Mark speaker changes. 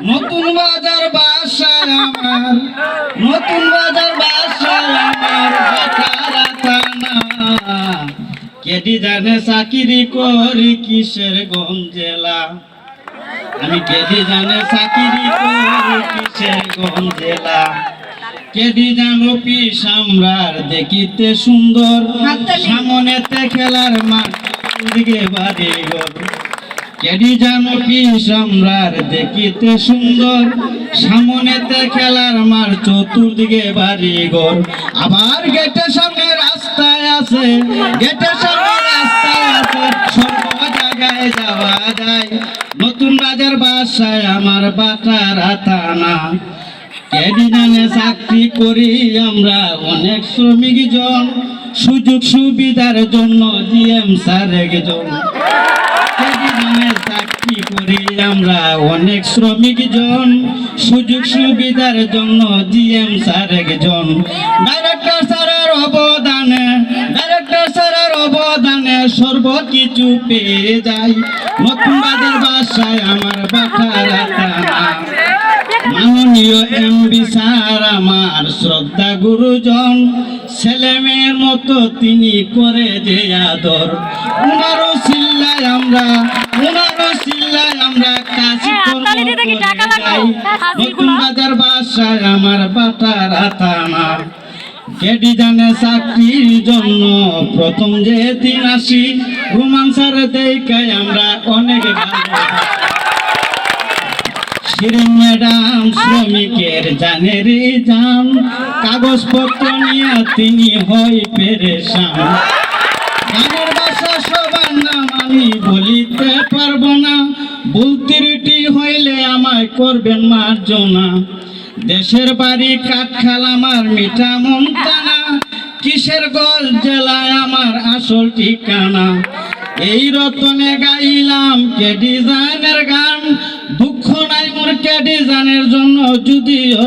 Speaker 1: নতুন বাজার বাসায় আমার, নতুন বাজার বাসায় আমার বাটারা থানা। কেডি জানে চাকরি করি কিসের গঞ্জেলা, আমি কেডি জানে চাকরি করি কিসের গঞ্জেলা। কেডি জানো পিস আমরার দেখিতে সুন্দর, সামনেতে খেলার মাঠ দিকে বাড়ি ঘর। কেডি জানো পিস আমরার দেখিতে সুন্দর, সামনেতে খেলার মাঠ চতুর্দিকে বাড়ি ঘর। আবার গেটের সামনে রাস্তায় আছে, গেটের সামনে রাস্তায় আছে, সর্ব জায়গায় যাওয়া যায়। নতুন বাজার বাসায় আমার বাটারা থানা। কেডি জানে চাকরি করি আমরা অনেক শ্রমিক জন, সুযোগ সুবিধার জন্য জিএম স্যার একজন। কেডি জানে চাকরি করি আমরা অনেক শ্রমিক জন, সুযোগ সুবিধার জন্য জিএম স্যার একজন। ডাইরেক্টর স্যারের অবদানে, ডাইরেক্টর স্যারের অবদানে সর্বকিছু পেয়ে যাই। নতুন বাজার বাসায় আমার বাটারা থানা। মাননীয় এমপি স্যার আমার শ্রদ্ধা গুরুজন, ছেলে মেয়ের মতো তিনি করে যে আদর। উনারও চিল্লায় আমরা, উনারও চিল্লায় আমরা কাজ করব করে যাই। নতুন বাজার বাসায় আমার বাটারা থানা। কেডি জানে চাকরির জন্য প্রথম যে দিন আসি, রোমান স্যার দেখাই আমরা অনেক ভালো। শিরিন ম্যাডাম শ্রমিকের জানের জান, কাগজপত্র নিয়ে তিনি হয় পেরেশান। গানের ভাষা সবার নাম আমি বলিতে পারবো না, বলতে ত্রুটি হইলে আমায় করবেন মার্জনা। দেশের বাড়ি কাঠখাল আমার মিঠা মন্তানা, কিশোরগঞ্জ জেলায় আমার আসল ঠিকানা। এই রতনে গাইলাম কেডি জানের গান, দুঃখ নাই মোর কেডি জানের জন্য যদিও